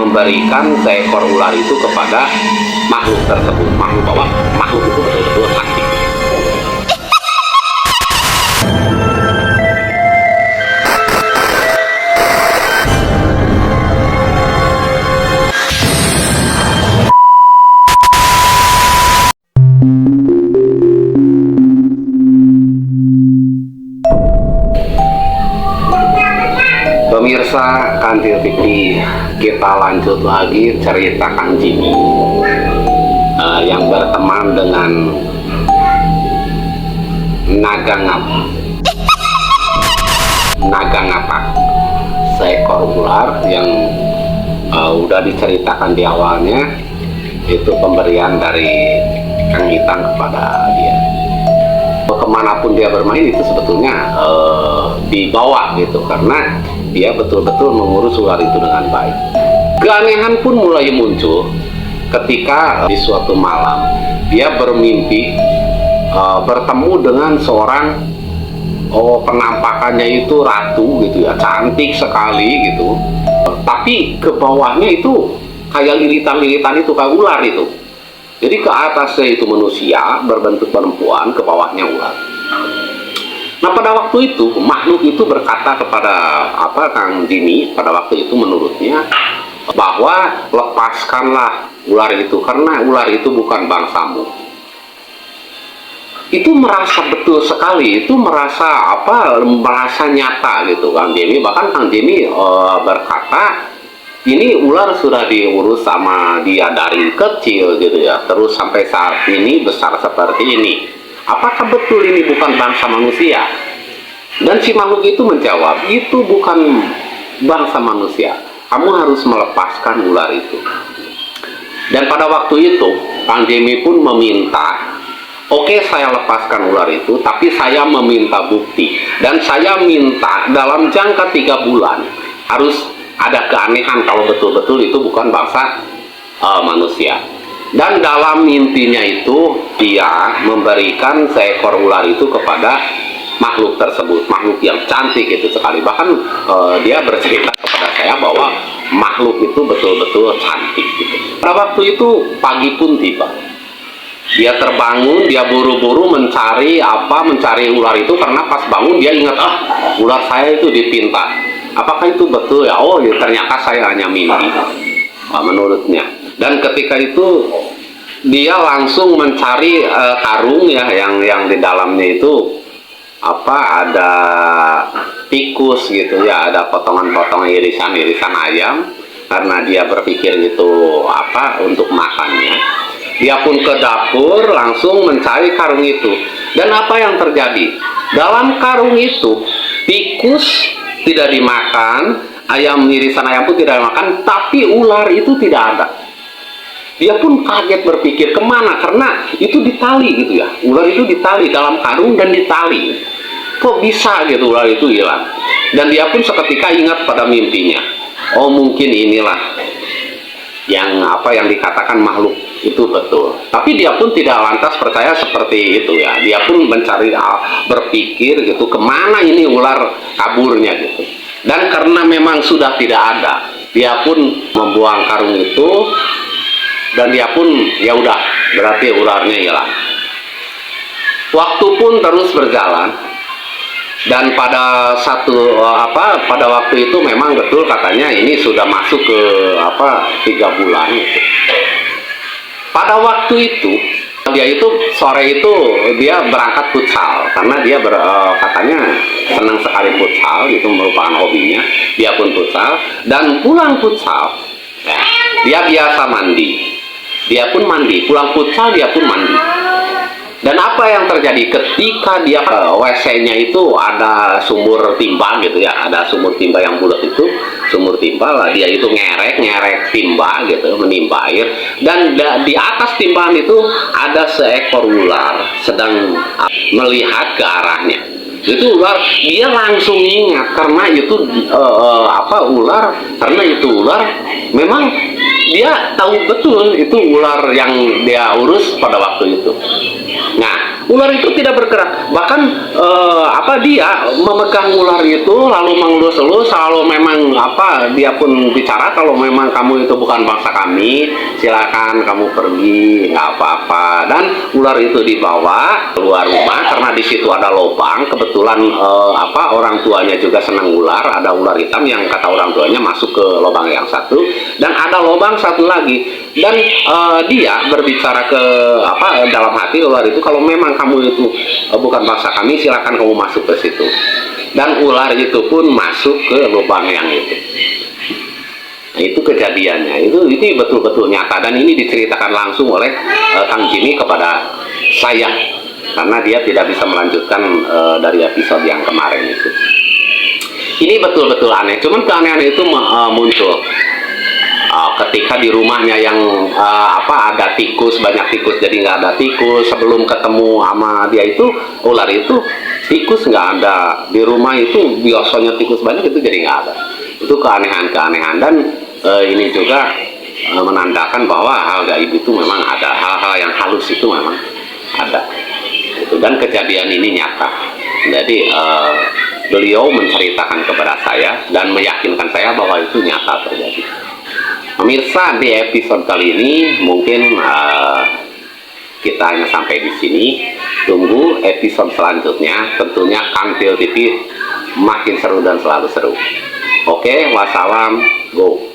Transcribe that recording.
memberikan seekor ular itu kepada makhluk tersebut, bahwa makhluk itu betul-betul cantik. Pemirsa Kancil TV, kita lanjut lagi cerita Kang Jimmy yang berteman dengan naga ngapak, seekor ular yang udah diceritakan di awalnya. Itu pemberian dari Kang Itang kepada dia. Kemanapun dia bermain itu sebetulnya dibawa gitu, karena dia betul-betul mengurus ular itu dengan baik. Keanehan pun mulai muncul ketika di suatu malam dia bermimpi bertemu dengan seorang penampakannya itu ratu gitu ya, cantik sekali gitu, tapi ke bawahnya itu kayak lilitan-lilitan itu, kayak ular itu. Jadi ke atasnya itu manusia berbentuk perempuan, ke bawahnya ular. Nah, pada waktu itu makhluk itu berkata kepada Kang Jimmy pada waktu itu, menurutnya bahwa lepaskanlah ular itu karena ular itu bukan bangsamu. Itu merasa betul sekali, itu merasa nyata gitu Kang Jimmy. Bahkan Kang Jimmy berkata, ini ular sudah diurus sama dia dari kecil gitu ya, terus sampai saat ini besar seperti ini. Apakah betul ini bukan bangsa manusia? Dan si makhluk itu menjawab, itu bukan bangsa manusia. Kamu harus melepaskan ular itu. Dan pada waktu itu, Kang Jimmy pun meminta, oke, saya lepaskan ular itu, tapi saya meminta bukti. Dan saya minta dalam jangka 3 bulan harus ada keanehan kalau betul-betul itu bukan bangsa manusia. Dan dalam mimpinya itu dia memberikan seekor ular itu kepada makhluk tersebut, makhluk yang cantik itu sekali. Bahkan dia bercerita kepada saya bahwa makhluk itu betul-betul cantik gitu. Pada waktu itu pagi pun tiba. Dia terbangun, dia buru-buru mencari ular itu, karena pas bangun dia ingat, ular saya itu dipinta. Apakah itu betul ya? Oh ya, ternyata saya hanya mimpi menurutnya. Dan ketika itu dia langsung mencari karung ya, yang di dalamnya itu ada tikus gitu ya, ada potongan-potongan irisan ayam, karena dia berpikir itu untuk makannya. Dia pun ke dapur langsung mencari karung itu. Dan apa yang terjadi? Dalam karung itu tikus tidak dimakan, irisan ayam pun tidak dimakan, tapi ular itu tidak ada. Dia pun kaget berpikir kemana, karena itu ditali gitu ya, ular itu ditali dalam karung dan ditali. Kok bisa gitu ular itu hilang? Dan dia pun seketika ingat pada mimpinya. Oh, mungkin inilah yang dikatakan makhluk itu betul. Tapi dia pun tidak lantas percaya seperti itu ya. Dia pun mencari, berpikir gitu, kemana ini ular kaburnya gitu. Dan karena memang sudah tidak ada, dia pun membuang karung itu, dan dia pun ya udah, berarti ularnya hilang. Waktu pun terus berjalan, dan pada waktu itu memang betul katanya ini sudah masuk ke 3 bulan gitu. Pada waktu itu dia itu sore itu dia berangkat futsal, karena dia katanya senang sekali futsal, itu merupakan hobinya. Dia pun futsal, dan pulang futsal ya, dia biasa mandi. Dia pun mandi, pulang futsal dia pun mandi. Dan apa yang terjadi ketika dia ke WC-nya itu ada sumur timba gitu ya, ada sumur timba yang bulat itu, sumur timba lah, dia itu ngerek timba gitu, menimba air. Dan di atas timbaan itu ada seekor ular sedang melihat ke arahnya. Itu ular, dia langsung ingat, karena itu ular, karena itu ular memang dia tahu betul itu ular yang dia urus pada waktu itu. Nah, Ular itu tidak bergerak, bahkan dia memegang ular itu lalu mengelus-elus, kalau memang dia pun bicara, kalau memang kamu itu bukan bangsa kami, silakan kamu pergi, nggak apa-apa. Dan ular itu dibawa keluar rumah karena di situ ada lubang, kebetulan orang tuanya juga senang ular, ada ular hitam yang kata orang tuanya masuk ke lubang yang satu, dan ada lubang satu lagi, dan dia berbicara ke dalam hati ular itu, kalau memang kamu itu bukan bangsa kami, silakan kamu masuk ke situ. Dan ular itu pun masuk ke lubang yang itu. Nah, itu kejadiannya, itu betul-betul nyata, dan ini diceritakan langsung oleh Kang Jimmy kepada saya, karena dia tidak bisa melanjutkan dari episode yang kemarin itu. Ini betul-betul aneh, cuman keanehan itu muncul ketika di rumahnya yang ada tikus, banyak tikus, jadi nggak ada tikus. Sebelum ketemu sama dia itu, ular itu, tikus nggak ada di rumah itu, biasanya tikus banyak, itu jadi nggak ada. Itu keanehan-keanehan, dan ini juga menandakan bahwa hal gaib itu memang ada, hal-hal yang halus itu memang ada. Dan kejadian ini nyata. Jadi beliau menceritakan kepada saya dan meyakinkan saya bahwa itu nyata terjadi. Pemirsa, di episode kali ini mungkin kita hanya sampai di sini. Tunggu episode selanjutnya, tentunya Kang Pil TV makin seru dan selalu seru. Oke, wassalam, go.